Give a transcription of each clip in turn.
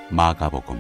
마가복음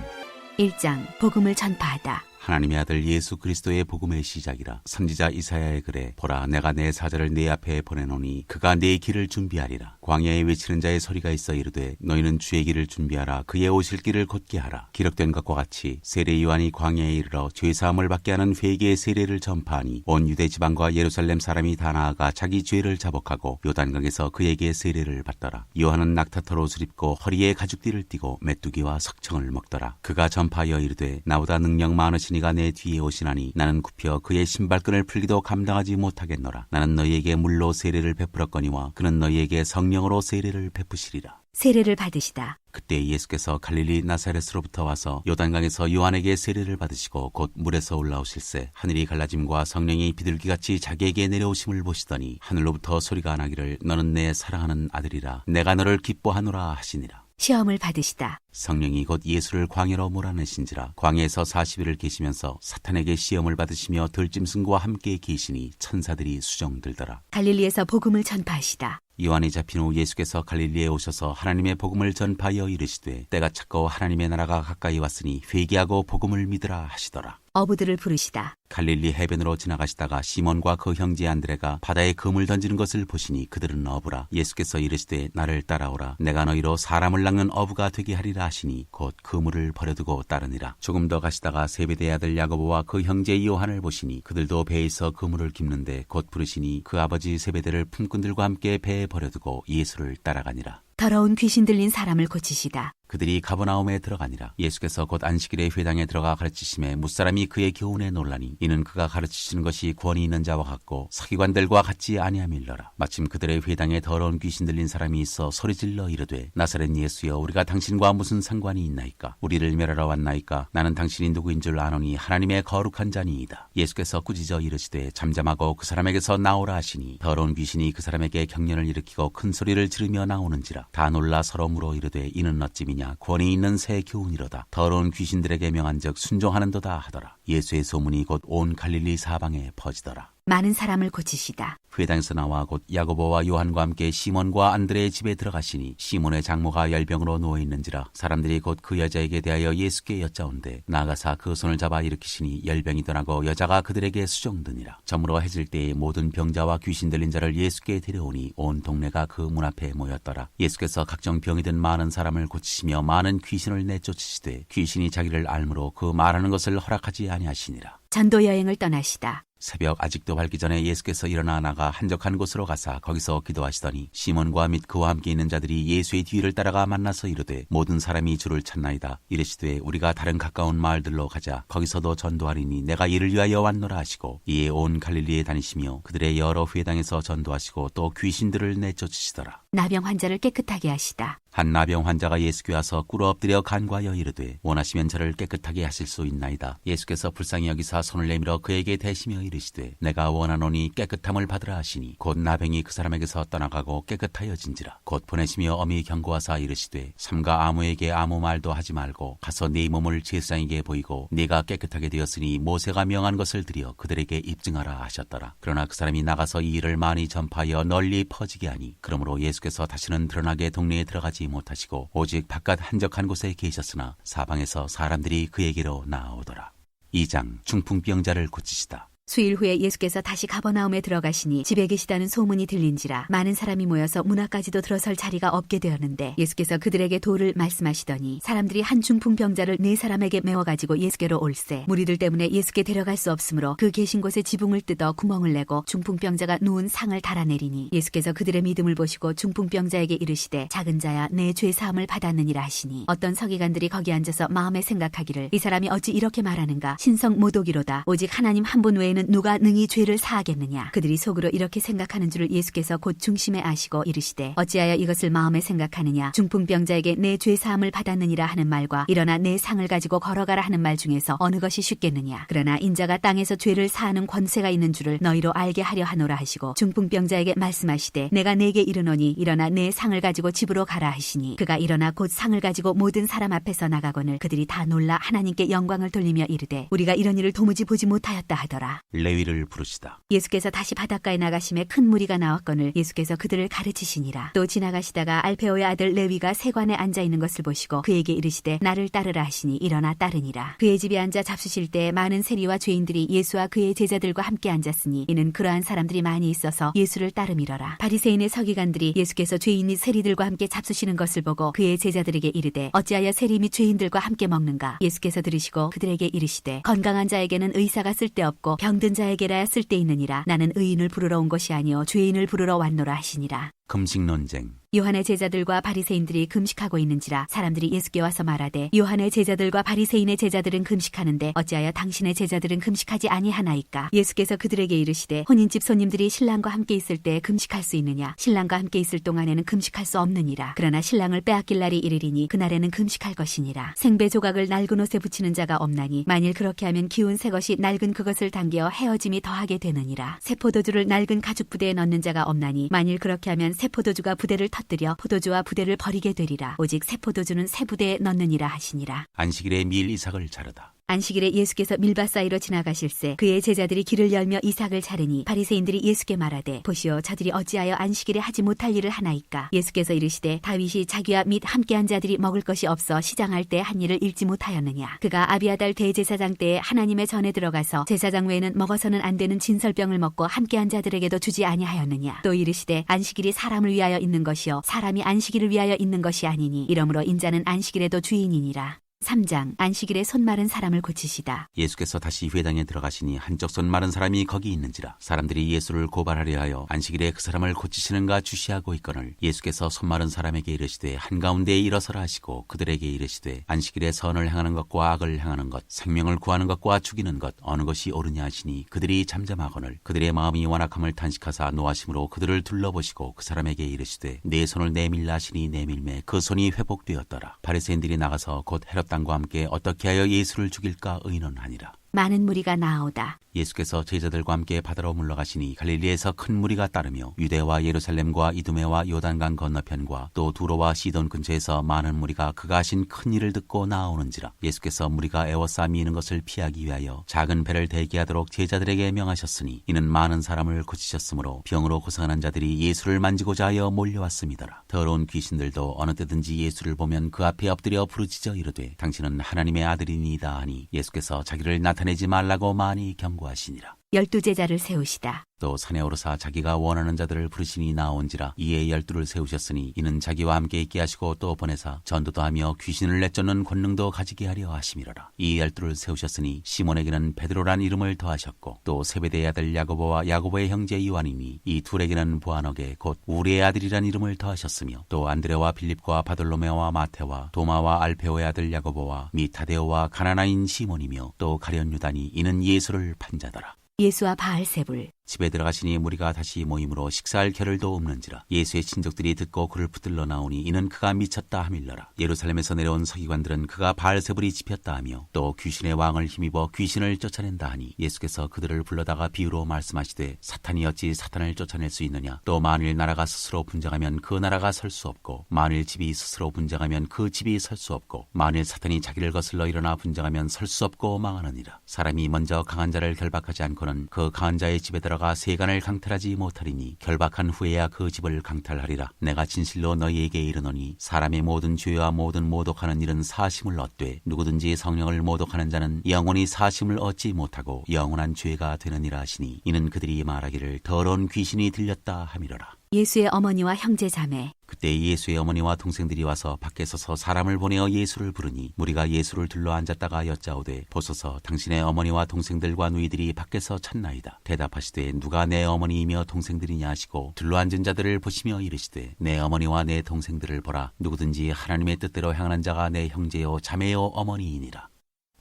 1장 복음을 전파하다. 하나님의 아들 예수 그리스도의 복음의 시작이라. 선지자 이사야의 글에 보라 내가 내 사자를 네 앞에 보내노니 그가 네 길을 준비하리라. 광야에 외치는 자의 소리가 있어 이르되 너희는 주의 길을 준비하라. 그의 오실 길을 곧게 하라. 기록된 것과 같이 세례 요한이 광야에 이르러 죄사함을 받게 하는 회개의 세례를 전파하니 온 유대 지방과 예루살렘 사람이 다 나아가 자기 죄를 자복하고 요단강에서 그에게 세례를 받더라. 요한은 낙타털 옷을 입고 허리에 가죽띠를 띠고 메뚜기와 석청을 먹더라. 그가 전파하여 이르되 나보다 능력 많으신 이가 내 뒤에 오시나니 나는 굽혀 그의 신발끈을 풀기도 감당하지 못하겠노라. 나는 너희에게 물로 세례를 베풀었거니와 그는 너희에게 성령으로 세례를 베푸시리라. 세례를 받으시다. 그때 예수께서 갈릴리 나사렛으로부터 와서 요단강에서 요한에게 세례를 받으시고 곧 물에서 올라오실새 하늘이 갈라짐과 성령이 비둘기같이 자기에게 내려오심을 보시더니 하늘로부터 소리가 나기를 너는 내 사랑하는 아들이라 내가 너를 기뻐하노라 하시니라. 시험을 받으시다. 성령이 곧 예수를 광야로 몰아내신지라. 광야에서 40일을 계시면서 사탄에게 시험을 받으시며 들짐승과 함께 계시니 천사들이 수정들더라. 갈릴리에서 복음을 전파하시다. 요한이 잡힌 후 예수께서 갈릴리에 오셔서 하나님의 복음을 전파하여 이르시되 때가 찼고 하나님의 나라가 가까이 왔으니 회개하고 복음을 믿으라 하시더라. 어부들을 부르시다. 갈릴리 해변으로 지나가시다가 시몬과 그 형제 안드레가 바다에 그물 던지는 것을 보시니 그들은 어부라. 예수께서 이르시되 나를 따라오라. 내가 너희로 사람을 낚는 어부가 되게 하리라 하시니 곧 그물을 버려두고 따르니라. 조금 더 가시다가 세베대의 아들 야고보와 그 형제 요한을 보시니 그들도 배에서 그물을 깁는데 곧 부르시니 그 아버지 세베대를 품꾼들과 함께 배에 버려두고 예수를 따라가니라. 더러운 귀신 들린 사람을 고치시다. 그들이 가버나움에 들어가니라. 예수께서 곧 안식일에 회당에 들어가 가르치심에 무사람이 그의 교훈에 놀라니 이는 그가 가르치시는 것이 권위 있는 자와 같고 서기관들과 같지 아니함일러라. 마침 그들의 회당에 더러운 귀신 들린 사람이 있어 소리질러 이르되 나사렛 예수여 우리가 당신과 무슨 상관이 있나이까? 우리를 멸하러 왔나이까? 나는 당신이 누구인 줄 아노니 하나님의 거룩한 자니이다. 예수께서 꾸짖어 이르시되 잠잠하고 그 사람에게서 나오라 하시니 더러운 귀신이 그 사람에게 경련을 일으키고 큰 소리를 지르며 나오는지라. 다 놀라 서로 물어 이르되 이는 어찌미냐? 권위 있는 새 교훈이로다. 더러운 귀신들에게 명한즉 순종하는도다 하더라. 예수의 소문이 곧 온 갈릴리 사방에 퍼지더라. 많은 사람을 고치시다. 회당에서 나와 곧 야고보와 요한과 함께 시몬과 안드레의 집에 들어가시니 시몬의 장모가 열병으로 누워있는지라. 사람들이 곧 그 여자에게 대하여 예수께 여짜온대 나아가사 그 손을 잡아 일으키시니 열병이 떠나고 여자가 그들에게 수종드니라. 저물어 해질 때에 모든 병자와 귀신 들린 자를 예수께 데려오니 온 동네가 그 문 앞에 모였더라. 예수께서 각종 병이 든 많은 사람을 고치시며 많은 귀신을 내쫓으시되 귀신이 자기를 알므로 그 말하는 것을 허락하지 아니하시니라. 전도 여행을 떠나시다. 새벽 아직도 밝기 전에 예수께서 일어나 나가 한적한 곳으로 가사 거기서 기도하시더니 시몬과 및 그와 함께 있는 자들이 예수의 뒤를 따라가 만나서 이르되 모든 사람이 주를 찾나이다. 이르시되 우리가 다른 가까운 마을들로 가자. 거기서도 전도하리니 내가 이를 위하여 왔노라 하시고 이에 온 갈릴리에 다니시며 그들의 여러 회당에서 전도하시고 또 귀신들을 내쫓으시더라. 나병 환자를 깨끗하게 하시다. 한 나병 환자가 예수께 와서 꿇어 엎드려 간구하여 이르되 원하시면 저를 깨끗하게 하실 수 있나이다. 예수께서 불쌍히 여기사 손을 내밀어 그에게 대시며 이르시되 내가 원하노니 깨끗함을 받으라 하시니 곧 나병이 그 사람에게서 떠나가고 깨끗하여진지라. 곧 보내시며 엄히 경고하사 이르시되 삼가 아무에게 아무 말도 하지 말고 가서 네 몸을 제사장에게 보이고 네가 깨끗하게 되었으니 모세가 명한 것을 드려 그들에게 입증하라 하셨더라. 그러나 그 사람이 나가서 이 일을 많이 전파하여 널리 퍼지게 하니 그러므로 예수께서 다시는 드러나게 동네에 들어가지 못하시고 오직 바깥 한적한 곳에 계셨으나 사방에서 사람들이 그에게로 나아오더라. 2장 중풍병자를 고치시다. 수일 후에 예수께서 다시 가버나움에 들어가시니 집에 계시다는 소문이 들린지라. 많은 사람이 모여서 문 앞까지도 들어설 자리가 없게 되었는데 예수께서 그들에게 도를 말씀하시더니 사람들이 한 중풍병자를 4사람에게 메워가지고 예수께로 올세. 무리들 때문에 예수께 데려갈 수 없으므로 그 계신 곳에 지붕을 뜯어 구멍을 내고 중풍병자가 누운 상을 달아내리니 예수께서 그들의 믿음을 보시고 중풍병자에게 이르시되 작은 자야 내 죄 사함을 받았느니라 하시니 어떤 서기관들이 거기 앉아서 마음에 생각하기를 이 사람이 어찌 이렇게 말하는가? 신성 모독이로다. 오직 하나님 한 분 외에는 누가 능히 죄를 사하겠느냐. 그들이 속으로 이렇게 생각하는 줄을 예수께서 곧 중심에 아시고 이르시되 어찌하여 이것을 마음에 생각하느냐. 중풍병자에게 내 죄 사함을 받았느니라 하는 말과 일어나 내 상을 가지고 걸어가라 하는 말 중에서 어느 것이 쉽겠느냐. 그러나 인자가 땅에서 죄를 사하는 권세가 있는 줄을 너희로 알게 하려 하노라 하시고 중풍병자에게 말씀하시되 내가 네게 이르노니 일어나 내 상을 가지고 집으로 가라 하시니 그가 일어나 곧 상을 가지고 모든 사람 앞에서 나가거늘 그들이 다 놀라 하나님께 영광을 돌리며 이르되 우리가 이런 일을 도무지 보지 못하였다 하더라. 레위를 부르시다. 예수께서 다시 바닷가에 나가심에 큰 무리가 나왔거늘 예수께서 그들을 가르치시니라. 또 지나가시다가 알페오의 아들 레위가 세관에 앉아 있는 것을 보시고 그에게 이르시되 나를 따르라 하시니 일어나 따르니라. 그의 집에 앉아 잡수실 때 많은 세리와 죄인들이 예수와 그의 제자들과 함께 앉았으니 이는 그러한 사람들이 많이 있어서 예수를 따름이러라. 바리새인의 서기관들이 예수께서 죄인 및 세리들과 함께 잡수시는 것을 보고 그의 제자들에게 이르되 어찌하여 세리 및 죄인들과 함께 먹는가? 예수께서 들으시고 그들에게 이르시되 건강한 자에게는 의사가 쓸데없고 병든 자에게라야 쓸데있느니라. 나는 의인을 부르러 온 것이 아니요 죄인을 부르러 왔노라 하시니라. 금식 논쟁. 요한의 제자들과 바리새인들이 금식하고 있는지라 사람들이 예수께 와서 말하되 요한의 제자들과 바리새인의 제자들은 금식하는데 어찌하여 당신의 제자들은 금식하지 아니하나이까? 예수께서 그들에게 이르시되 혼인집 손님들이 신랑과 함께 있을 때 금식할 수 있느냐? 신랑과 함께 있을 동안에는 금식할 수 없느니라. 그러나 신랑을 빼앗길 날이 이르리니 그날에는 금식할 것이니라. 생배 조각을 낡은 옷에 붙이는 자가 없나니 만일 그렇게 하면 기운 새 것이 낡은 그것을 당겨 헤어짐이 더하게 되느니라. 새 포도주를 낡은 가죽 부대에 넣는 자가 없나니 만일 그렇게 하면 새 포도주가 부대를 터뜨려 포도주와 부대를 버리게 되리라. 오직 새 포도주는 새 부대에 넣느니라 하시니라. 안식일에 밀 이삭을 자르다. 안식일에 예수께서 밀밭 사이로 지나가실새 그의 제자들이 길을 열며 이삭을 자르니 바리새인들이 예수께 말하되 보시오 저들이 어찌하여 안식일에 하지 못할 일을 하나이까? 예수께서 이르시되 다윗이 자기와 및 함께한 자들이 먹을 것이 없어 시장할 때 한 일을 잃지 못하였느냐? 그가 아비아달 대제사장 때에 하나님의 전에 들어가서 제사장 외에는 먹어서는 안 되는 진설병을 먹고 함께한 자들에게도 주지 아니하였느냐? 또 이르시되 안식일이 사람을 위하여 있는 것이요 사람이 안식일을 위하여 있는 것이 아니니 이러므로 인자는 안식일에도 주인이니라. 3장 안식일에 손 마른 사람을 고치시다. 예수께서 다시 회당에 들어가시니 한쪽 손 마른 사람이 거기 있는지라. 사람들이 예수를 고발하려 하여 안식일에 그 사람을 고치시는가 주시하고 있거늘 예수께서 손 마른 사람에게 이르시되 한가운데에 일어서라 하시고 그들에게 이르시되 안식일에 선을 행하는 것과 악을 행하는 것 생명을 구하는 것과 죽이는 것 어느 것이 옳으냐 하시니 그들이 잠잠하거늘 그들의 마음이 완악함을 탄식하사 노하심으로 그들을 둘러보시고 그 사람에게 이르시되 내 손을 내밀라 하시니 내밀매 그 손이 회복되었더라. 바리새인들이 나가서 곧 헤롯 땅과 함께 어떻게 하여 예수를 죽일까 의논하니라. 많은 무리가 나오다. 예수께서 제자들과 함께 바다로 물러가시니 갈릴리에서 큰 무리가 따르며 유대와 예루살렘과 이두메와 요단강 건너편과 또 두로와 시돈 근처에서 많은 무리가 그가 하신 큰 일을 듣고 나오는지라. 예수께서 무리가 에워싸미는 것을 피하기 위하여 작은 배를 대기하도록 제자들에게 명하셨으니 이는 많은 사람을 고치셨으므로 병으로 고생하는 자들이 예수를 만지고자 하여 몰려왔음이더라. 더러운 귀신들도 어느 때든지 예수를 보면 그 앞에 엎드려 부르짖어 이르되 당신은 하나님의 아들이니이다 하니 예수께서 자기를 나타내지 말라고 많이 경고하시니라. 12제자를 세우시다. 또 산에 오르사 자기가 원하는 자들을 부르시니 나온지라. 이에 12를 세우셨으니 이는 자기와 함께 있게 하시고 또 보내사 전도도 하며 귀신을 내쫓는 권능도 가지게 하려 하심이로라. 이 12를 세우셨으니 시몬에게는 베드로란 이름을 더하셨고 또 세베대의 아들 야고보와 야고보의 형제 요한이니 이 둘에게는 보아너게 곧 우리의 아들이란 이름을 더하셨으며 또 안드레와 빌립과 바돌로메와 마테와 도마와 알페오의 아들 야고보와 미 타데오와 가나나인 시몬이며 또 가룟 유다니 이는 예수를 판자더라. 예수와 바알세불. 집에 들어가시니 무리가 다시 모임으로 식사할 겨를도 없는지라. 예수의 친족들이 듣고 그를 붙들러 나오니 이는 그가 미쳤다 하밀러라. 예루살렘에서 내려온 서기관들은 그가 바알세불이 집혔다 하며 또 귀신의 왕을 힘입어 귀신을 쫓아낸다 하니 예수께서 그들을 불러다가 비유로 말씀하시되 사탄이 어찌 사탄을 쫓아낼 수 있느냐. 또 만일 나라가 스스로 분쟁하면 그 나라가 설 수 없고 만일 집이 스스로 분쟁하면 그 집이 설 수 없고 만일 사탄이 자기를 거슬러 일어나 분쟁하면 설 수 없고 망하느니라. 사람이 먼저 강한 자를 결박하지 않고는 그 강한 자의 집에 들어가 세간을 강탈하지 못하리니 결박한 후에야 그 집을 강탈하리라. 내가 진실로 너희에게 이르노니 사람의 모든 죄와 모든 모독하는 일은 사심을 얻되 누구든지 성령을 모독하는 자는 영원히 사심을 얻지 못하고 영원한 죄가 되느니라 하시니 이는 그들이 말하기를 더러운 귀신이 들렸다 함이로라. 예수의 어머니와 형제 자매. 그때 예수의 어머니와 동생들이 와서 밖에 서서 사람을 보내어 예수를 부르니 무리가 예수를 둘러 앉았다가 여짜오되 보소서 당신의 어머니와 동생들과 누이들이 밖에서 찾나이다. 대답하시되 누가 내 어머니이며 동생들이냐 하시고 둘러 앉은 자들을 보시며 이르시되 내 어머니와 내 동생들을 보라. 누구든지 하나님의 뜻대로 행하는 자가 내 형제요 자매요 어머니이니라.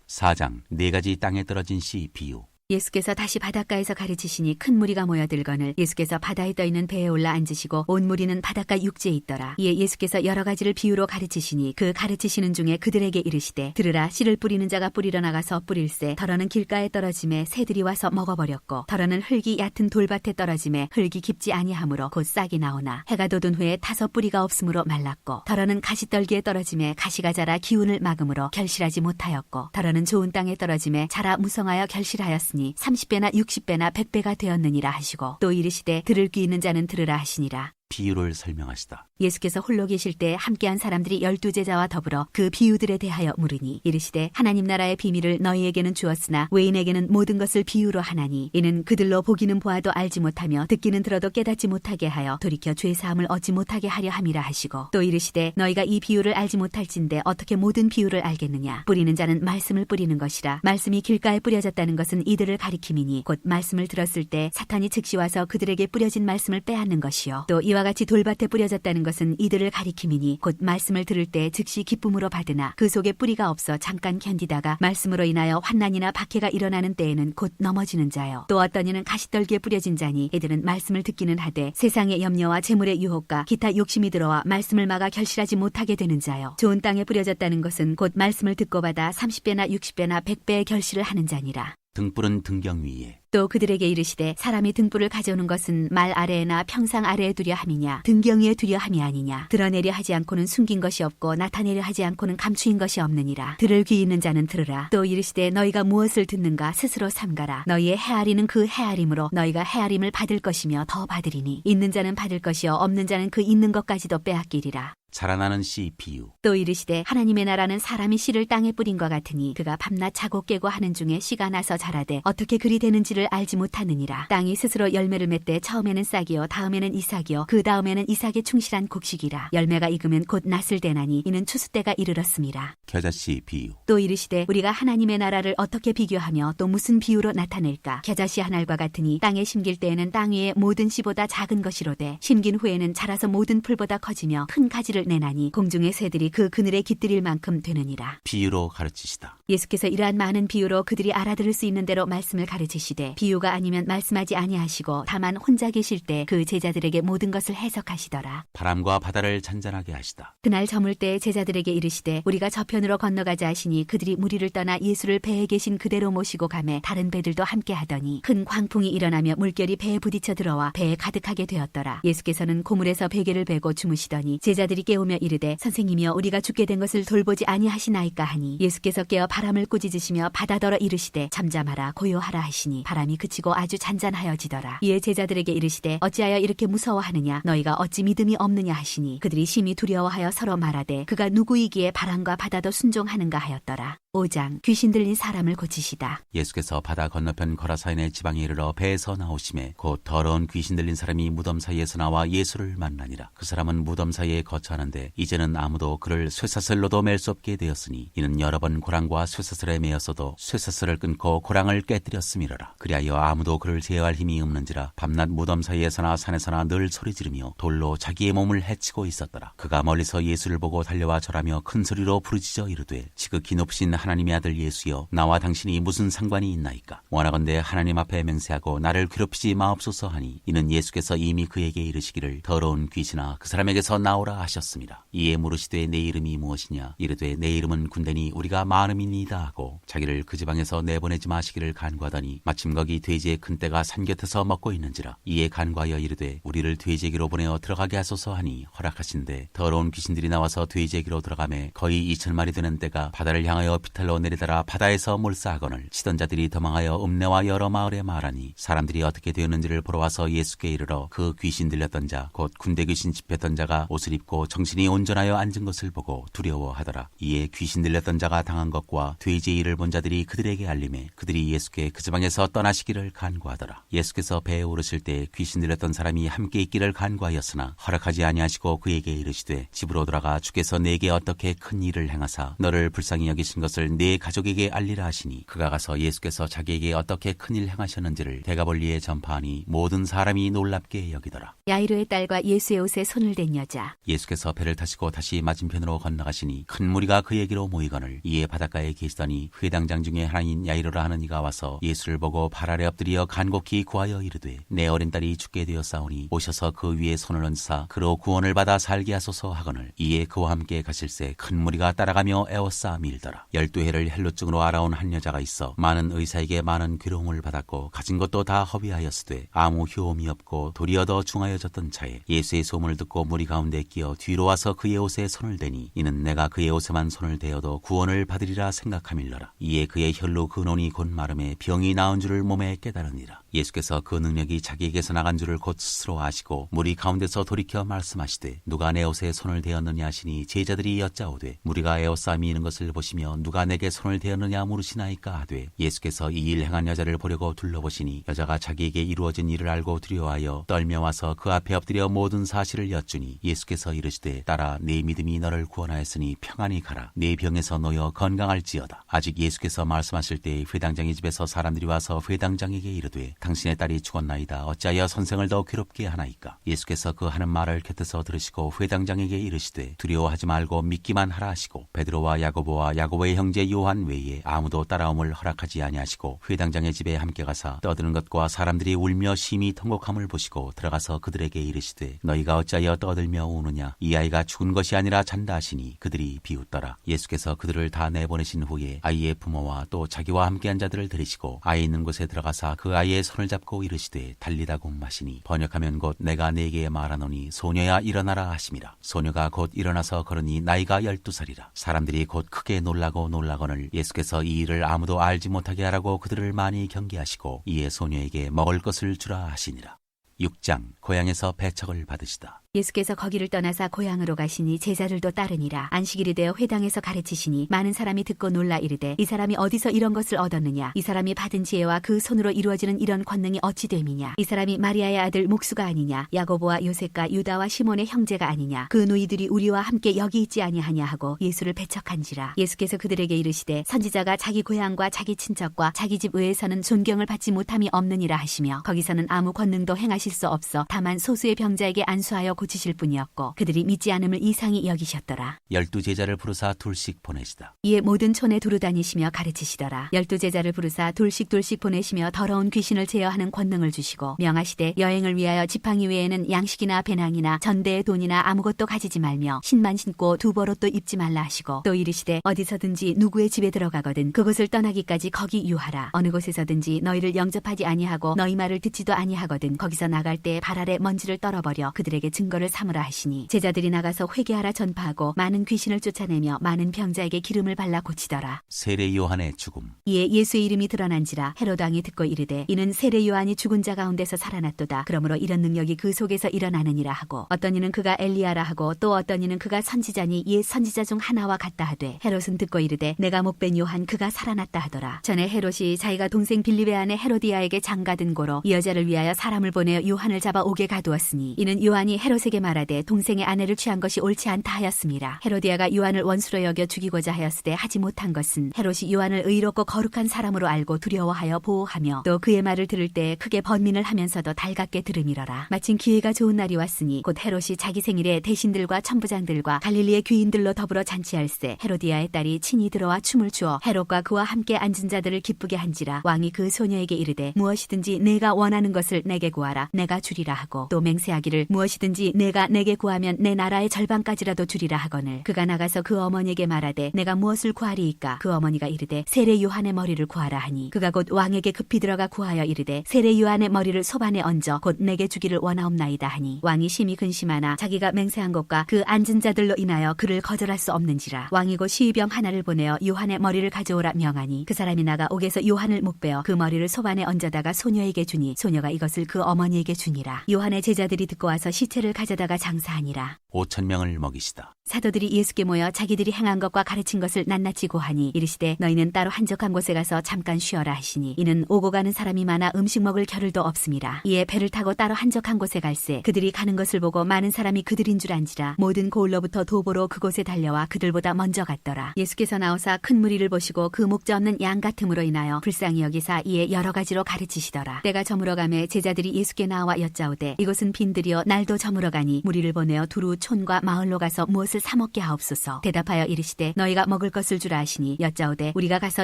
4장 4가지 땅에 떨어진 씨 비유. 예수께서 다시 바닷가에서 가르치시니 큰 무리가 모여들거늘 예수께서 바다에 떠있는 배에 올라 앉으시고 온 무리는 바닷가 육지에 있더라. 이에 예수께서 여러 가지를 비유로 가르치시니 그 가르치시는 중에 그들에게 이르시되 들으라. 씨를 뿌리는 자가 뿌리러 나가서 뿌릴새 덜어는 길가에 떨어짐에 새들이 와서 먹어버렸고 덜어는 흙이 얕은 돌밭에 떨어짐에 흙이 깊지 아니하므로 곧 싹이 나오나 해가 돋은 후에 타서 뿌리가 없으므로 말랐고 덜어는 가시떨기에 떨어짐에 가시가 자라 기운을 막음으로 결실하지 못하였고 덜어는 좋은 땅에 떨어짐에 자라 무성하여 결실하였으니 들었으니 30배나 60배나 100배가 되었느니라 하시고 또 이르시되 들을 귀 있는 자는 들으라 하시니라. 비유를 설명하시다. 예수께서 홀로 계실 때 함께한 사람들이 12제자와 더불어 그 비유들에 대하여 물으니 이르시되 하나님 나라의 비밀을 너희에게는 주었으나 외인에게는 모든 것을 비유로 하나니 이는 그들로 보기는 보아도 알지 못하며 듣기는 들어도 깨닫지 못하게 하여 돌이켜 죄사함을 얻지 못하게 하려 함이라 하시고 또 이르시되 너희가 이 비유를 알지 못할진대 어떻게 모든 비유를 알겠느냐. 뿌리는 자는 말씀을 뿌리는 것이라. 말씀이 길가에 뿌려졌다는 것은 이들을 가리킴이니 곧 말씀을 들었을 때 사탄이 즉시 와서 그들에게 뿌려진 말씀을 빼앗는 것이요 또 이와 같이 돌밭에 뿌려졌다는 것은 이들을 가리킴이니 곧 말씀을 들을 때 즉시 기쁨으로 받으나 그 속에 뿌리가 없어 잠깐 견디다가 말씀으로 인하여 환난이나 박해가 일어나는 때에는 곧 넘어지는 자요 또 어떤 이는 가시떨기에 뿌려진 자니 이들은 말씀을 듣기는 하되 세상의 염려와 재물의 유혹과 기타 욕심이 들어와 말씀을 막아 결실하지 못하게 되는 자요 좋은 땅에 뿌려졌다는 것은 곧 말씀을 듣고 받아 30배나 60배나 100배의 결실을 하는 자니라. 등불은 등경 위에 또 그들에게 이르시되 사람이 등불을 가져오는 것은 말 아래에나 평상 아래에 두려 함이냐 등경 위에 두려 함이 아니냐. 드러내려 하지 않고는 숨긴 것이 없고 나타내려 하지 않고는 감추인 것이 없느니라. 들을 귀 있는 자는 들으라. 또 이르시되 너희가 무엇을 듣는가 스스로 삼가라. 너희의 헤아리는 그 헤아림으로 너희가 헤아림을 받을 것이며 더 받으리니 있는 자는 받을 것이요 없는 자는 그 있는 것까지도 빼앗기리라. 자라나는 씨 비유. 또 이르시되 하나님의 나라는 사람이 씨를 땅에 뿌린 것 같으니 그가 밤낮 자고 깨고 하는 중에 씨가 나서 자라되 어떻게 그리 되는지를 알지 못하느니라. 땅이 스스로 열매를 맺되 처음에는 싹이요 다음에는 이삭이요 그 다음에는 이삭에 충실한 곡식이라. 열매가 익으면 곧 낫을 대나니 이는 추수 때가 이르렀음이라. 겨자씨 비유. 또 이르시되 우리가 하나님의 나라를 어떻게 비교하며 또 무슨 비유로 나타낼까. 겨자씨 한 알과 같으니 땅에 심길 때에는 땅 위에 모든 씨보다 작은 것이로되 심긴 후에는 자라서 모든 풀보다 커지며 큰 가지를 내나니 공중의 새들이 그 그늘에 깃들일 만큼 되느니라. 비유로 가르치시다. 예수께서 이러한 많은 비유로 그들이 알아들을 수 있는 대로 말씀을 가르치시되 비유가 아니면 말씀하지 아니하시고 다만 혼자 계실 때 그 제자들에게 모든 것을 해석하시더라. 바람과 바다를 잔잔하게 하시다. 그날 저물 때 제자들에게 이르시되 우리가 저편으로 건너가자 하시니 그들이 무리를 떠나 예수를 배에 계신 그대로 모시고 가매 다른 배들도 함께 하더니 큰 광풍이 일어나며 물결이 배에 부딪혀 들어와 배에 가득하게 되었더라. 예수께서는 고물에서 베개를 베고 주무시더니 제자들이 깨우며 이르되 선생님이여 우리가 죽게 된 것을 돌보지 아니하시나이까 하니 예수께서 깨어 바람을 꾸짖으시며 바다더러 이르시되 잠잠하라 고요하라 하시니 바람이 그치고 아주 잔잔하여지더라. 이에 제자들에게 이르시되 어찌하여 이렇게 무서워하느냐 너희가 어찌 믿음이 없느냐 하시니 그들이 심히 두려워하여 서로 말하되 그가 누구이기에 바람과 바다도 순종하는가 하였더라. 5장 귀신 들린 사람을 고치시다. 예수께서 바다 건너편 거라사인의 지방에 이르러 배에서 나오심에 곧 더러운 귀신 들린 사람이 무덤 사이에서 나와 예수를 만나니라. 그 사람은 무덤 사이에 거처하는데 이제는 아무도 그를 쇠사슬로도 맬 수 없게 되었으니 이는 여러 번 고랑과 쇠사슬에 매였어도 쇠사슬을 끊고 고랑을 깨뜨렸음이로라. 그리하여 아무도 그를 제어할 힘이 없는지라 밤낮 무덤 사이에서나 산에서나 늘 소리 지르며 돌로 자기의 몸을 해치고 있었더라. 그가 멀리서 예수를 보고 달려와 절하며 큰 소리로 부르짖어 이르되 지극히 높으신 하나님의 아들 예수여 나와 당신이 무슨 상관이 있나이까. 원하건대 하나님 앞에 맹세하고 나를 괴롭히지 마옵소서 하니 이는 예수께서 이미 그에게 이르시기를 더러운 귀신아 그 사람에게서 나오라 하셨습니다. 이에 물으시되 내 이름이 무엇이냐. 이르되 내 이름은 군대니 우리가 많음이니이다 하고 자기를 그 지방에서 내보내지 마시기를 간구하더니 마침 거기 돼지의 큰 떼가 산 곁에서 먹고 있는지라. 이에 간구하여 이르되 우리를 돼지에게로 보내어 들어가게 하소서 하니 허락하신대 더러운 귀신들이 나와서 돼지에게로 들어가매 거의 2,000마리 되는 떼가 바다를 향하여 비탈로 내리다라 바다에서 몰사하거늘 치던 자들이 도망하여 읍내와 여러 마을에 말하니 사람들이 어떻게 되었는지를 보러 와서 예수께 이르러 그 귀신 들렸던 자 곧 군대 귀신 집혔던 자가 옷을 입고 정신이 온전하여 앉은 것을 보고 두려워하더라. 이에 귀신 들렸던 자가 당한 것과 돼지의 일을 본 자들이 그들에게 알림해 그들이 예수께 그 지방에서 떠나시기를 간구하더라. 예수께서 배에 오르실 때 귀신 들렸던 사람이 함께 있기를 간구하였으나 허락하지 아니하시고 그에게 이르시되 집으로 돌아가 주께서 내게 어떻게 큰 일을 행하사 너를 불쌍히 여기신 것을 네 가족에게 알리라 하시니 그가 가서 예수께서 자기에게 어떻게 큰일 행하셨는지를 대가볼리에 전파하니 모든 사람이 놀랍게 여기더라. 야이로의 딸과 예수의 옷에 손을 댄 여자. 예수께서 배를 타시고 다시 맞은편으로 건너가시니 큰 무리가 그에게로 모이거늘 이에 바닷가에 계시더니 회당장 중에 하나인 야이로라 하는 이가 와서 예수를 보고 발 아래 엎드려 간곡히 구하여 이르되 내 어린 딸이 죽게 되었사오니 오셔서 그 위에 손을 얹사 그로 구원을 받아 살게 하소서 하거늘 이에 그와 함께 가실새 큰 무리가 따라가며 애워싸 밀더라. 12해를 헬루증으로 알아온 한 여자가 있어 많은 의사에게 많은 괴로움을 받았고 가진 것도 다 허비하였으되 아무 효험이 없고 도리어 더 중하여졌던 차에 예수의 소문을 듣고 무리 가운데 끼어 뒤로 와서 그의 옷에 손을 대니 이는 내가 그의 옷에만 손을 대어도 구원을 받으리라 생각함일러라. 이에 그의 혈로 근원이 곧 마름에 병이 나은 줄을 몸에 깨달으니라. 예수께서 그 능력이 자기에게서 나간 줄을 곧 스스로 아시고 무리 가운데서 돌이켜 말씀하시되 누가 내 옷에 손을 대었느냐 하시니 제자들이 여짜오되 무리가 에워싸움이 있는 것을 보시며 누가 내게 손을 대었느냐 물으시나이까 하되 예수께서 이 일 행한 여자를 보려고 둘러보시니 여자가 자기에게 이루어진 일을 알고 두려워하여 떨며 와서 그 앞에 엎드려 모든 사실을 여쭈니 예수께서 이르시되 딸아 네 믿음이 너를 구원하였으니 평안히 가라. 네 병에서 놓여 건강할지어다. 아직 예수께서 말씀하실 때 회당장의 집에서 사람들이 와서 회당장에게 이르되 당신의 딸이 죽었나이다. 어찌하여 선생을 더 괴롭게 하나이까. 예수께서 그 하는 말을 곁에서 들으시고 회당장에게 이르시되 두려워하지 말고 믿기만 하라 하시고 베드로와 야고보와 야고보의 형제 요한 외에 아무도 따라옴을 허락하지 아니하시고 회당장의 집에 함께 가사 떠드는 것과 사람들이 울며 심히 통곡함을 보시고 들어가서 그들에게 이르시되 너희가 어찌하여 떠들며 우느냐. 이 아이가 죽은 것이 아니라 잔다 하시니 그들이 비웃더라. 예수께서 그들을 다 내보내신 후에 아이의 부모와 또 자기와 함께한 자들을 들이시고 아이 있는 곳에 들어가사 그 아이의 손을 잡고 이르시되 달리다 곰 하시니 번역하면 곧 내가 네게 말하노니 소녀야 일어나라 하심이라. 소녀가 곧 일어나서 걸으니 나이가 12살이라. 사람들이 곧 크게 놀라거늘 예수께서 이 일을 아무도 알지 못하게 하라고 그들을 많이 경계하시고 이에 소녀에게 먹을 것을 주라 하시니라. 6장 고향에서 배척을 받으시다. 예수께서 거기를 떠나사 고향으로 가시니 제자들도 따르니라. 안식일이 되어 회당에서 가르치시니 많은 사람이 듣고 놀라 이르되 이 사람이 어디서 이런 것을 얻었느냐. 이 사람이 받은 지혜와 그 손으로 이루어지는 이런 권능이 어찌 됨이냐. 이 사람이 마리아의 아들 목수가 아니냐. 야고보와 요셉과 유다와 시몬의 형제가 아니냐. 그 누이들이 우리와 함께 여기 있지 아니하냐 하고 예수를 배척한지라. 예수께서 그들에게 이르시되 선지자가 자기 고향과 자기 친척과 자기 집 외에서는 존경을 받지 못함이 없느니라 하시며 거기서는 아무 권능도 행하실 수 없어 다만 소수의 병자에게 안수하여 고치실 뿐이었고 그들이 믿지 않음을 이상히 여기셨더라. 12제자를 부르사 둘씩 보내시다. 이에 모든 촌에 두루 다니시며 가르치시더라. 12제자를 부르사 둘씩 보내시며 더러운 귀신을 제어하는 권능을 주시고 명하시되 여행을 위하여 지팡이 외에는 양식이나 배낭이나 전대의 돈이나 아무것도 가지지 말며 신만 신고 두벌옷도 입지 말라 하시고 또 이르시되 어디서든지 누구의 집에 들어가거든 그곳을 떠나기까지 거기 유하라. 어느 곳에서든지 너희를 영접하지 아니하고 너희 말을 듣지도 아니하거든 거기서 나갈 때 발 아래 먼지를 떨어버려 그들에게 증거를 삼으라 하시니 제자들이 나가서 회개하라 전파하고 많은 귀신을 쫓아내며 많은 병자에게 기름을 발라 고치더라. 세례 요한의 죽음. 이에 예수의 이름이 드러난지라 헤로드 왕이 듣고 이르되 이는 세례 요한이 죽은 자 가운데서 살아났도다. 그러므로 이런 능력이 그 속에서 일어나느니라 하고 어떤 이는 그가 엘리야라 하고 또 어떤 이는 그가 선지자니 옛 선지자 중 하나와 같다 하되 헤롯은 듣고 이르되 내가 목벤 요한 그가 살아났다 하더라. 전에 헤롯이 자기가 동생 빌립의 아내 헤로디아에게 장가든 고로 이 여자를 위하여 사람을 보내어 요한을 잡아 옥에 가두었으니 이는 요한이 헤롯에게 말하되 동생의 아내를 취한 것이 옳지 않다 하였음이라. 헤로디아가 요한을 원수로 여겨 죽이고자 하였으되 하지 못한 것은 헤롯이 요한을 의롭고 거룩한 사람으로 알고 두려워하여 보호하며 또 그의 말을 들을 때 크게 번민을 하면서도 달갑게 들음이러라. 마침 기회가 좋은 날이 왔으니 곧 헤롯이 자기 생일에 대신들과 천부장들과 갈릴리의 귀인들로 더불어 잔치할세 헤로디아의 딸이 친히 들어와 춤을 추어 헤롯과 그와 함께 앉은 자들을 기쁘게 한지라. 왕이 그 소녀에게 이르되 무엇이든지 내가 원하는 것을 내게 구하라 내가 주리라 하고 또 맹세하기를 무엇이든지 내가 내게 구하면 내 나라의 절반까지라도 주리라 하거늘 그가 나가서 그 어머니에게 말하되 내가 무엇을 구하리이까. 그 어머니가 이르되 세례 요한의 머리를 구하라 하니 그가 곧 왕에게 급히 들어가 구하여 이르되 세례 요한의 머리를 소반에 얹어 곧 내게 주기를 원하옵나이다 하니 왕이 심히 근심하나 자기가 맹세한 것과 그 앉은 자들로 인하여 그를 거절할 수 없는지라. 왕이 곧 시위병 하나를 보내어 요한의 머리를 가져오라 명하니 그 사람이 나가 옥에서 요한을 목베어 그 머리를 소반에 얹어다가 소녀에게 주니 소녀가 이것을 그 어머니에게 주니라. 요한의 제자들이 듣고 와서 시체를 가져다가 장사하니라. 5,000명을 먹이시다. 사도들이 예수께 모여 자기들이 행한 것과 가르친 것을 낱낱이 고하니 이르시되 너희는 따로 한적한 곳에 가서 잠깐 쉬어라 하시니 이는 오고 가는 사람이 많아 음식 먹을 겨를도 없음이라. 이에 배를 타고 따로 한적한 곳에 갈새 그들이 가는 것을 보고 많은 사람이 그들인 줄 안지라. 모든 고을로부터 도보로 그곳에 달려와 그들보다 먼저 갔더라. 예수께서 나오사 큰 무리를 보시고 그 목자 없는 양 같음으로 인하여 불쌍히 여기사 이에 여러 가지로 가르치시더라. 때가 저물어가매 제자들이 예수께 나와 여짜오되 이곳은 빈들이요 날도 저물어 먹으러 가니 무리를 보내어 두루 촌과 마을로 가서 무엇을 사 먹게 하옵소서. 대답하여 이르시되 너희가 먹을 것을 주라 하시니 여짜오되 우리가 가서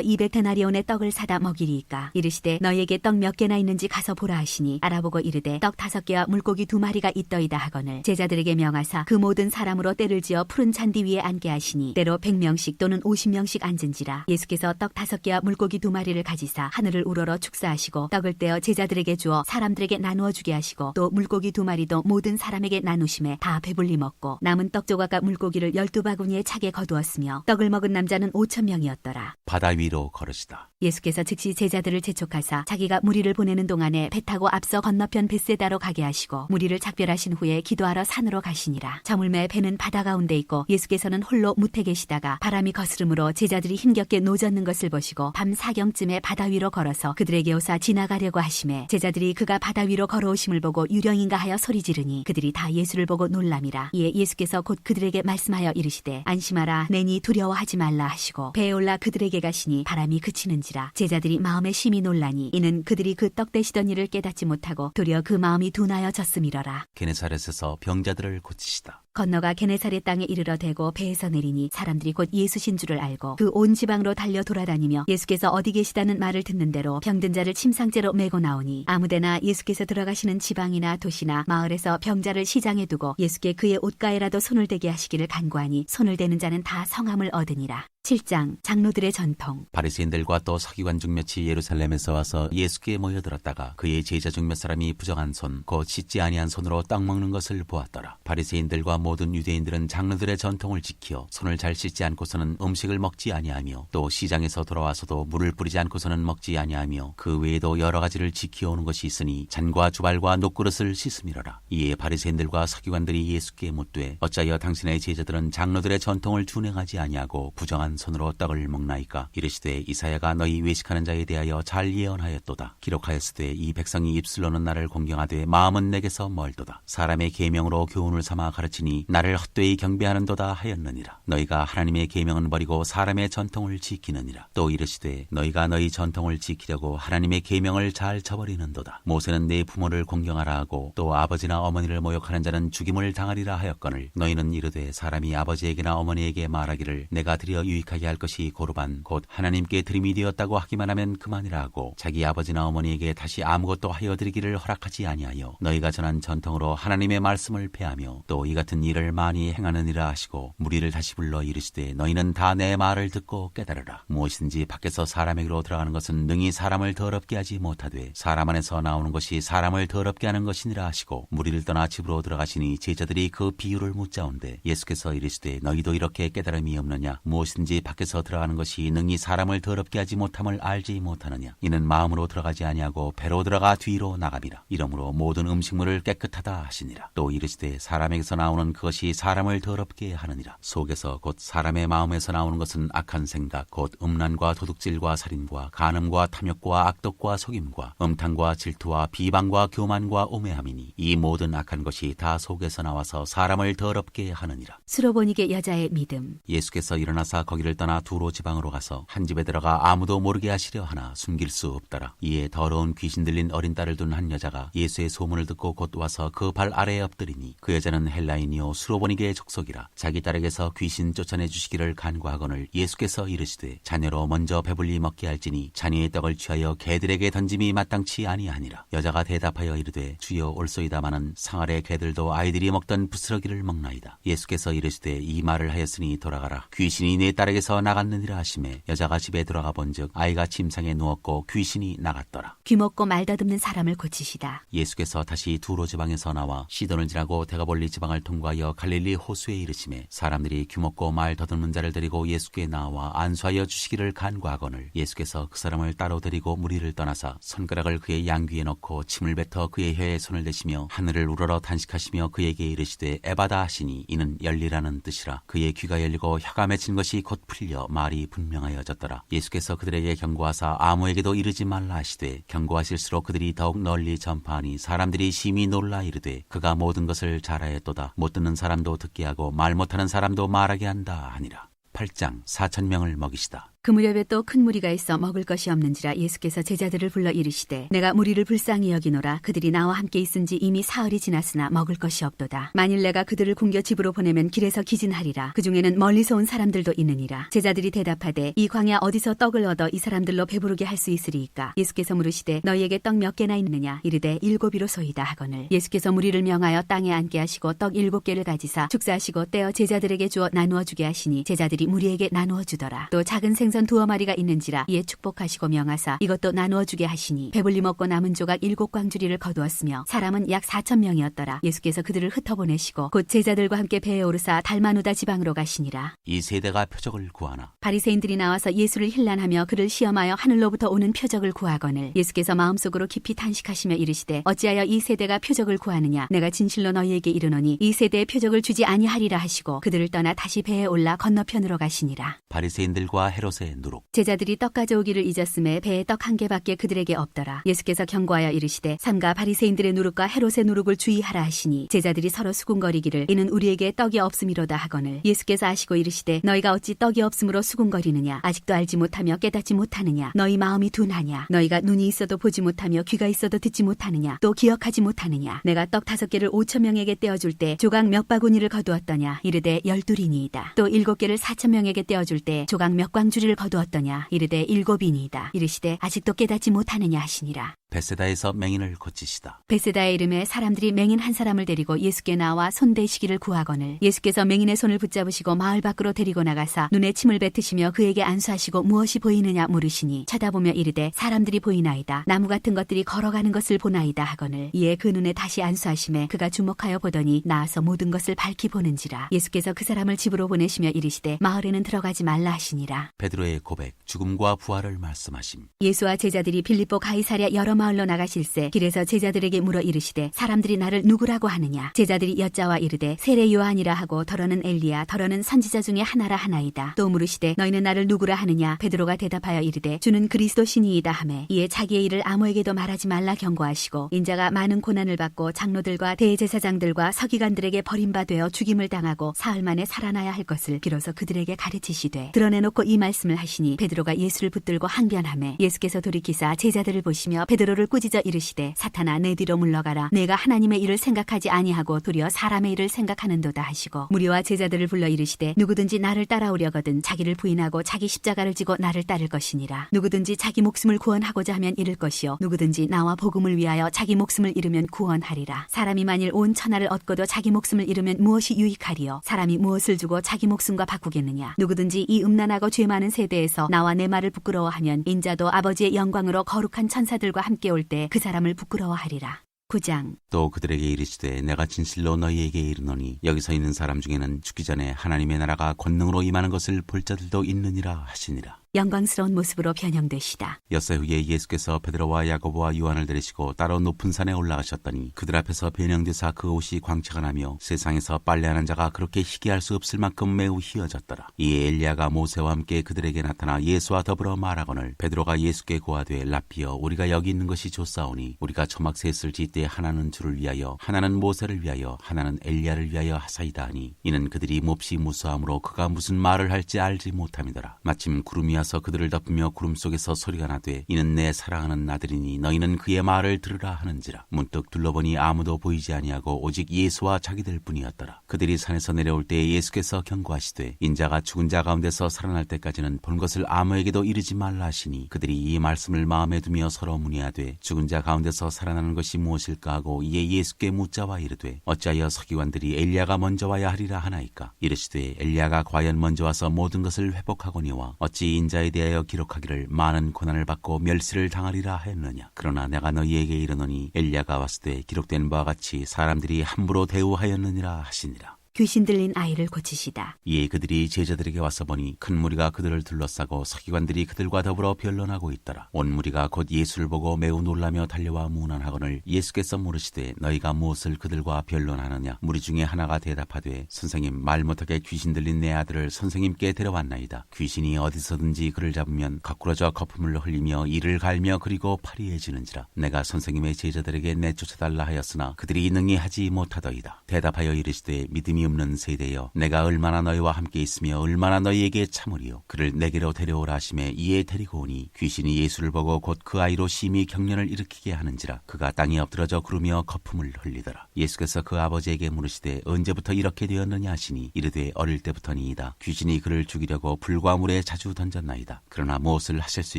200데나리온의 떡을 사다 먹이리이까. 이르시되 너희에게 떡 몇 개나 있는지 가서 보라 하시니 알아보고 이르되 떡 5개와 물고기 2마리가 있더이다 하거늘 제자들에게 명하사 그 모든 사람으로 때를 지어 푸른 잔디 위에 앉게 하시니 때로 100명씩 또는 50명씩 앉은지라. 예수께서 떡 5개와 물고기 2마리를 가지사 하늘을 우러러 축사하시고 떡을 떼어 제자들에게 주어 사람들에게 나누어 주게 하시고 또 물고기 2마리도 모든 사람에게 나누심에 다 배불리 먹고 남은 떡 조각과 물고기를 12바구니에 차게 거두었으며 떡을 먹은 남자는 5,000명이었더라. 바다 위로 걸으시다. 예수께서 즉시 제자들을 재촉하사 자기가 무리를 보내는 동안에 배 타고 앞서 건너편 벳세다로 가게 하시고 무리를 작별하신 후에 기도하러 산으로 가시니라. 저물매 배는 바다 가운데 있고 예수께서는 홀로 무태 계시다가 바람이 거스름으로 제자들이 힘겹게 노젓는 것을 보시고 밤 4경쯤에 바다 위로 걸어서 그들에게 오사 지나가려고 하시매 제자들이 그가 바다 위로 걸어오심을 보고 유령인가 하여 소리 지르니 그들이 다 예수를 보고 놀람이라. 이에 예수께서 곧 그들에게 말씀하여 이르시되 안심하라 내니 두려워하지 말라 하시고 배에 올라 그들에게 가시니 바람이 그치는지라. 제자들이 마음에 심히 놀라니 이는 그들이 그 떡 되시던 일을 깨닫지 못하고 도리어 그 마음이 둔하여 졌음이러라. 게네사렛에서 병자들을 고치시다. 건너가 게네사렛 땅에 이르러 대고 배에서 내리니 사람들이 곧 예수신 줄을 알고 그 온 지방으로 달려 돌아다니며 예수께서 어디 계시다는 말을 듣는 대로 병든 자를 침상째로 메고 나오니 아무데나 예수께서 들어가시는 지방이나 도시나 마을에서 병자를 시장에 두고 예수께 그의 옷가에라도 손을 대게 하시기를 간구하니 손을 대는 자는 다 성함을 얻으니라. 7장 장로들의 전통. 바리새인들과 또 서기관 중 몇이 예루살렘에서 와서 예수께 모여들었다가 그의 제자 중 몇 사람이 부정한 손 곧 씻지 아니한 손으로 떡 먹는 것을 보았더라. 바리새인들과 모든 유대인들은 장로들의 전통을 지켜 손을 잘 씻지 않고서는 음식을 먹지 아니하며 또 시장에서 돌아와서도 물을 뿌리지 않고서는 먹지 아니하며 그 외에도 여러 가지를 지켜오는 것이 있으니 잔과 주발과 녹그릇을 씻음이로라. 이에 바리새인들과 서기관들이 예수께 묻되 어찌하여 당신의 제자들은 장로들의 전통을 준행하지 아니하고 부정한 손으로 떡을 먹나이까. 이르시되 이사야가 너희 외식하는 자에 대하여 잘 예언하였도다. 기록하였으되 이 백성이 입술로는 나를 공경하되 마음은 내게서 멀도다. 사람의 계명으로 교훈을 삼아 가르치니 나를 헛되이 경배하는도다 하였느니라. 너희가 하나님의 계명은 버리고 사람의 전통을 지키느니라. 또 이르시되 너희가 너희 전통을 지키려고 하나님의 계명을 잘 저버리는도다. 모세는 내 부모를 공경하라 하고 또 아버지나 어머니를 모욕하는 자는 죽임을 당하리라 하였거늘 너희는 이르되 사람이 아버지에게나 어머니에게 말하기를 내가 드려 유익하게 할 것이 고르반 곧 하나님께 드림이 되었다고 하기만 하면 그만이라 하고 자기 아버지나 어머니에게 다시 아무것도 하여 드리기를 허락하지 아니하여 너희가 전한 전통으로 하나님의 말씀을 폐하며 또 이 같은 일을 많이 행하느니라 하시고 무리를 다시 불러 이르시되 너희는 다 내 말을 듣고 깨달으라. 무엇이든지 밖에서 사람에게로 들어가는 것은 능히 사람을 더럽게 하지 못하되 사람 안에서 나오는 것이 사람을 더럽게 하는 것이니라 하시고 무리를 떠나 집으로 들어가시니 제자들이 그 비유를 묻자온데 예수께서 이르시되 너희도 이렇게 깨달음이 없느냐. 무엇이든지 밖에서 들어가는 것이 능히 사람을 더럽게 하지 못함을 알지 못하느냐. 이는 마음으로 들어가지 아니하고 배로 들어가 뒤로 나감이라. 이러므로 모든 음식물을 깨끗하다 하시니라. 또 이르시되 사람에게서 나오는 그것이 사람을 더럽게 하느니라. 속에서 곧 사람의 마음에서 나오는 것은 악한 생각 곧 음란과 도둑질과 살인과 간음과 탐욕과 악독과 속임과 음탕과 질투와 비방과 교만과 오매함이니 이 모든 악한 것이 다 속에서 나와서 사람을 더럽게 하느니라. 수로보니게 여자의 믿음. 예수께서 일어나사 거기를 떠나 두로 지방으로 가서 한 집에 들어가 아무도 모르게 하시려 하나 숨길 수 없더라. 이에 더러운 귀신 들린 어린 딸을 둔 한 여자가 예수의 소문을 듣고 곧 와서 그 발 아래에 엎드리니 그 여자는 헬라인이요 수로보니게의 족속이라. 자기 딸에게서 귀신 쫓아내 주시기를 간구하거늘 예수께서 이르시되 자녀로 먼저 배불리 먹게 할지니 자녀의 떡을 취하여 개들에게 던짐이 마땅치 아니하니라. 여자가 대답하여 이르되 주여 올소이다마는 상아래 개들도 아이들이 먹던 부스러기를 먹나이다. 예수께서 이르시되 이 말을 하였으니 돌아가라. 귀신이 내 딸에게서 나갔느니라 하시매 여자가 집에 들어가 본즉 아이가 침상에 누웠고 귀신이 나갔더라. 귀먹고 말 더듬는 사람을 고치시다. 예수께서 다시 두로 지방에서 나와 시돈을 지나고 데가볼리 지방을 통과하여 갈릴리 호수에 이르시매 사람들이 귀먹고 말 더듬는 자를 데리고 예수께 나와 안수하여 주시기를 간구하거늘 예수께서 그 사람을 따로 데리고 무리를 떠나사 손가락을 그의 양귀에 넣고 침을 뱉어 그의 혀에 손을 대시며 하늘을 우러러 탄식하시며 그에게 이르시되 에바다 하시니 이는 열리라는 뜻이라. 그의 귀가 열리고 혀가 맺힌 것이 곧 풀려 말이 분명하여졌더라. 예수께서 그들에게 경고하사 아무에게도 이르지 말라 하시되 경고하실수록 그들이 더욱 널리 전파하니 사람들이 심히 놀라 이르되 그가 모든 것을 잘하였도다. 못 듣는 사람도 듣게 하고 말 못하는 사람도 말하게 한다 하니라. 8장 4,000명을 먹이시다. 그 무렵에 또 큰 무리가 있어 먹을 것이 없는지라 예수께서 제자들을 불러 이르시되 내가 무리를 불쌍히 여기노라. 그들이 나와 함께 있은지 이미 사흘이 지났으나 먹을 것이 없도다. 만일 내가 그들을 굶겨 집으로 보내면 길에서 기진하리라. 그 중에는 멀리서 온 사람들도 있느니라. 제자들이 대답하되 이 광야 어디서 떡을 얻어 이 사람들로 배부르게 할 수 있으리이까? 예수께서 물으시되 너희에게 떡 몇 개나 있느냐? 이르되 7이로소이다 하거늘. 예수께서 무리를 명하여 땅에 앉게 하시고 떡 7개를 가지사 축사하시고 떼어 제자들에게 주어 나누어 주게 하시니 제자들이 무리에게 나누어 주더라. 또 작은 생선 2마리가 있는지라 이에 축복하시고 명하사 이것도 나누어 주게 하시니 배불리 먹고 남은 조각 7광주리를 거두었으며 사람은 약 4,000명이었더라. 예수께서 그들을 흩어보내시고 곧 제자들과 함께 배에 오르사 달마누다 지방으로 가시니라. 이 세대가 표적을 구하나 바리새인들이 나와서 예수를 힐난하며 그를 시험하여 하늘로부터 오는 표적을 구하거늘. 예수께서 마음속으로 깊이 탄식하시며 이르시되 어찌하여 이 세대가 표적을 구하느냐? 내가 진실로 너희에게 이르노니 이 세대에 표적을 주지 아니하리라 하시고 그들을 떠나 다시 배에 올라 건너편으로 가시니라. 바리새인들과 헤롯의 누룩. 제자들이 떡 가져오기를 잊었음에 배에 떡 1개밖에 그들에게 없더라. 예수께서 경고하여 이르시되 삼가 바리새인들의 누룩과 헤롯의 누룩을 주의하라 하시니 제자들이 서로 수군거리기를 이는 우리에게 떡이 없음이로다 하거늘. 예수께서 아시고 이르시되 너희가 어찌 떡이 없음으로 수군거리느냐? 아직도 알지 못하며 깨닫지 못하느냐? 너희 마음이 둔하냐? 너희가 눈이 있어도 보지 못하며 귀가 있어도 듣지 못하느냐? 또 기억하지 못하느냐? 내가 떡 5개를 5,000명에게 떼어줄 때 조각 몇 바구니를 거두었더냐? 이르되 12이니이다. 또 7개를 4,000명에게 떼어줄 때 조각 몇 광주리를 거두었더냐? 이르되 7이니이다. 이르시되 아직도 깨닫지 못하느냐 하시니라. 베세다에서 맹인을 고치시다. 베세다의 이름에 사람들이 맹인 한 사람을 데리고 예수께 나와 손대시기를 구하거늘. 예수께서 맹인의 손을 붙잡으시고 마을 밖으로 데리고 나가사 눈에 침을 뱉으시며 그에게 안수하시고 무엇이 보이느냐 물으시니 쳐다보며 이르되 사람들이 보이나이다. 나무 같은 것들이 걸어가는 것을 보나이다 하거늘. 이에 그 눈에 다시 안수하심에 그가 주목하여 보더니 나아서 모든 것을 밝히 보는지라. 예수께서 그 사람을 집으로 보내시며 이르시되 마을에는 들어가지 말라 하시니라. 베드로의 고백, 죽음과 부활을 말씀하심. 예수와 제자들이 빌립보 가이사랴 여러 마을로 나가실새 길에서 제자들에게 물어 이르시되 사람들이 나를 누구라고 하느냐? 제자들이 여짜와 이르되 세례 요한이라 하고 더러는 엘리야 더러는 선지자 중에 하나라 하나이다. 또 물으시되 너희는 나를 누구라 하느냐? 베드로가 대답하여 이르되 주는 그리스도시니이다 하매 이에 자기의 일을 아무에게도 말하지 말라 경고하시고 인자가 많은 고난을 받고 장로들과 대제사장들과 서기관들에게 버림받되어 죽임을 당하고 사흘 만에 살아나야 할 것을 비로소 그들에게 가르치시되 드러내놓고 이 말씀을 하시니 베드로가 예수를 붙들고 항변하매 예수께서 돌이키사 제자들을 보시며 베드로를 꾸짖어 이르시되 사탄아 내 뒤로 물러가라. 내가 하나님의 일을 생각하지 아니하고 도리어 사람의 일을 생각하는도다 하시고 무리와 제자들을 불러 이르시되 누구든지 나를 따라오려거든 자기를 부인하고 자기 십자가를 지고 나를 따를 것이니라. 누구든지 자기 목숨을 구원하고자 하면 잃을 것이요 누구든지 나와 복음을 위하여 자기 목숨을 잃으면 구원하리라. 사람이 만일 온 천하를 얻고도 자기 목숨을 잃으면 무엇이 유익하리요? 사람이 무엇을 주고 자기 목숨과 바꾸겠느냐? 누구든지 이 음란하고 죄 많은 세대에서 나와 내 말을 부끄러워하면 인자도 아버지의 영광으로 거룩한 천사들과 함께 올 때 그 사람을 부끄러워하리라. 9장. 또 그들에게 이르시되 내가 진실로 너희에게 이르노니 여기서 있는 사람 중에는 죽기 전에 하나님의 나라가 권능으로 임하는 것을 볼 자들도 있느니라 하시니라. 영광스러운 모습으로 변형되시다. 엿새 후에 예수께서 베드로와 야고보와 요한을 데리시고 따로 높은 산에 올라가셨더니 그들 앞에서 변형되사 그 옷이 광채가 나며 세상에서 빨래하는 자가 그렇게 희귀할 수 없을 만큼 매우 희어졌더라. 이에 엘리야가 모세와 함께 그들에게 나타나 예수와 더불어 말하거늘 베드로가 예수께 고하되 라피여 우리가 여기 있는 것이 좋사오니 우리가 초막 셋을 짓되 하나는 주를 위하여 하나는 모세를 위하여 하나는 엘리야를 위하여 하사이다 하니 이는 그들이 몹시 무수함으로 그가 무슨 말을 할지 알지 못함이더라. 마침 구름이 와서 그들을 덮으며 구름 속에서 소리가 나되 이는 내 사랑하는 아들이니 너희는 그의 말을 들으라 하는지라. 문득 둘러보니 아무도 보이지 아니하고 오직 예수와 자기들 뿐이었더라. 그들이 산에서 내려올 때에 예수께서 경고하시되 인자가 죽은 자 가운데서 살아날 때까지는 본 것을 아무에게도 이르지 말라 하시니 그들이 이 말씀을 마음에 두며 서로 문의하되 죽은 자 가운데서 살아나는 것이 무엇일까 하고 이에 예수께 묻자와 이르되 어찌하여 서기관들이 엘리야가 먼저 와야 하리라 하나이까? 이르시되 엘리야가 과연 먼저 와서 모든 것을 회복하거니와 어찌 인자에 대하여 기록하기를 많은 고난을 받고 멸시를 당하리라 하였느냐? 그러나 내가 너희에게 이르노니 엘리야가 왔을 때 기록된 바와 같이 사람들이 함부로 대우하였느니라 하시니라. 귀신 들린 아이를 고치시다. 이에 그들이 제자들에게 와서 보니 큰 무리가 그들을 둘러싸고 서기관들이 그들과 더불어 변론하고 있더라. 온 무리가 곧 예수를 보고 매우 놀라며 달려와 문안하거늘 예수께서 물으시되 너희가 무엇을 그들과 변론하느냐? 무리 중에 하나가 대답하되 선생님 말 못하게 귀신 들린 내 아들을 선생님께 데려왔나이다. 귀신이 어디서든지 그를 잡으면 거꾸러져 거품을 흘리며 이를 갈며 그리고 파리해지는지라. 내가 선생님의 제자들에게 내쫓아달라 하였으나 그들이 능히 하지 못하더이다. 대답하여 이르시되 믿음이 없는 세대여 내가 얼마나 너희와 함께 있으며 얼마나 너희에게 참으리요. 그를 내게로 데려오라 하심에 이에 데리고 오니 귀신이 예수를 보고 곧 그 아이로 심히 경련을 일으키게 하는지라. 그가 땅에 엎드러져 구르며 거품을 흘리더라. 예수께서 그 아버지에게 물으시되 언제부터 이렇게 되었느냐 하시니 이르되 어릴 때부터니이다. 귀신이 그를 죽이려고 불과 물에 자주 던졌나이다. 그러나 무엇을 하실 수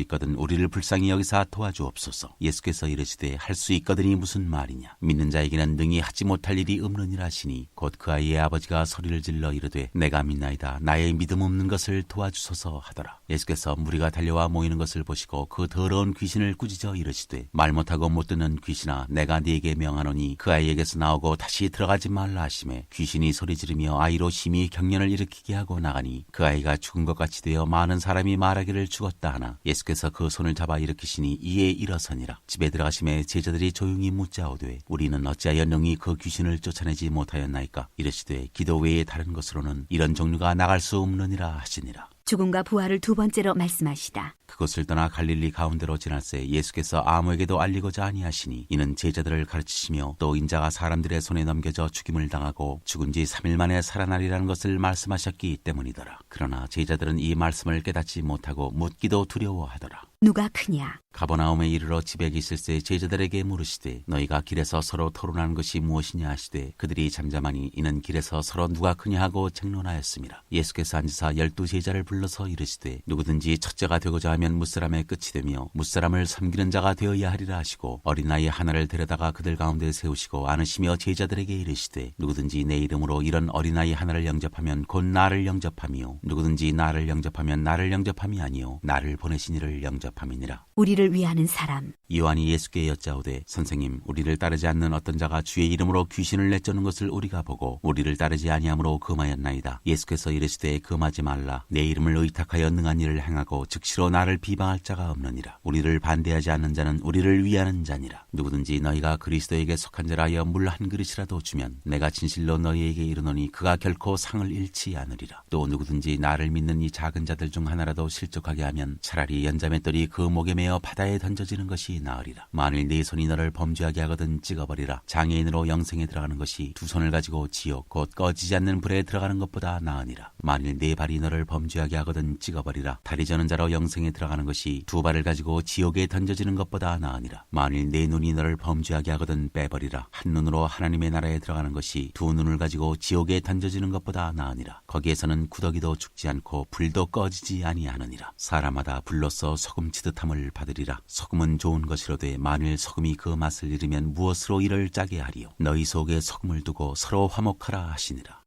있거든 우리를 불쌍히 여기사 도와주옵소서. 예수께서 이르시되 할 수 있거든이 무슨 말이냐. 믿는 자에게는 능히 하지 못할 일이 없느니라 하시니 곧 그 아이의 아버지가 소리를 질러 이르되 내가 믿나이다. 나의 믿음 없는 것을 도와주소서 하더라. 예수께서 무리가 달려와 모이는 것을 보시고 그 더러운 귀신을 꾸짖어 이르시되 말 못하고 못 듣는 귀신아 내가 네게 명하노니 그 아이에게서 나오고 다시 들어가지 말라 하시매 귀신이 소리 지르며 아이로 심히 경련을 일으키게 하고 나가니 그 아이가 죽은 것 같이 되어 많은 사람이 말하기를 죽었다 하나 예수께서 그 손을 잡아 일으키시니 이에 일어서니라. 집에 들어가심에 제자들이 조용히 묻자오되 우리는 어찌하여 능히 그 귀신을 쫓아내지 못하였나이까. 이르시되 기도 외에 다른 것으로는 이런 종류가 나갈 수 없느니라 하시니라. 죽음과 부활을 두 번째로 말씀하시다. 그곳을 떠나 갈릴리 가운데로 지날새 예수께서 아무에게도 알리고자 아니하시니 이는 제자들을 가르치시며 또 인자가 사람들의 손에 넘겨져 죽임을 당하고 죽은 지 3일 만에 살아나리라는 것을 말씀하셨기 때문이더라. 그러나 제자들은 이 말씀을 깨닫지 못하고 묻기도 두려워하더라. 누가 크냐? 가버나움에 이르러 집에 계실새 제자들에게 물으시되 너희가 길에서 서로 토론하는 것이 무엇이냐 하시되 그들이 잠잠하니 이는 길에서 서로 누가 크냐 하고 쟁론하였습니다. 예수께서 앉으사 12 제자를 불러서 이르시되 누구든지 첫째가 되고자 하면 무사람의 끝이 되며 무사람을 섬기는 자가 되어야 하리라 하시고 어린아이 하나를 데려다가 그들 가운데 세우시고 안으시며 제자들에게 이르시되 누구든지 내 이름으로 이런 어린아이 하나를 영접하면 곧 나를 영접하며 누구든지 나를 영접하면 나를 영접함이 아니요 나를 보내신 이를 영접함이니라. 우리를 위하는 사람. 요한이 예수께 여짜오되 선생님 우리를 따르지 않는 어떤 자가 주의 이름으로 귀신을 내쫓는 것을 우리가 보고 우리를 따르지 아니함으로 금하였나이다. 예수께서 이르시되 금하지 말라. 내 이름을 의탁하여 능한 일을 행하고 즉시로 나를 비방할 자가 없느니라. 우리를 반대하지 않는 자는 우리를 위하는 자니라. 누구든지 너희가 그리스도에게 속한 자라여 물 한 그릇이라도 주면 내가 진실로 너희에게 이르노니 그가 결코 상을 잃지 않으리라. 또 누구든지 나를 믿는 이 작은 자들 중 하나라도 실족하게 하면 차라리 연자맷돌이 그 목에 매어 바다에 던져지는 것이 나으리라. 만일 네 손이 너를 범죄하게 하거든 찍어버리라. 장애인으로 영생에 들어가는 것이 두 손을 가지고 지옥 곧 꺼지지 않는 불에 들어가는 것보다 나으니라. 만일 네 발이 너를 범죄하게 하거든 찍어버리라. 다리 저는 자로 영생에 들어가는 것이 두 발을 가지고 지옥에 던져지는 것보다 나으니라. 만일 네 눈이 너를 범죄하게 하거든 빼버리라. 한 눈으로 하나님의 나라에 들어가는 것이 두 눈을 가지고 지옥에 던져지는 것보다 나으니라. 거기에서는 구더기도 죽지 않고 불도 꺼지지 아니하느니라. 사람마다 불로써 소금 치듯함을 받으리라. 소금은 좋은 것이로되 만일 소금이 그 맛을 잃으면 무엇으로 이를 짜게 하리요. 너희 속에 소금을 두고 서로 화목하라 하시니라.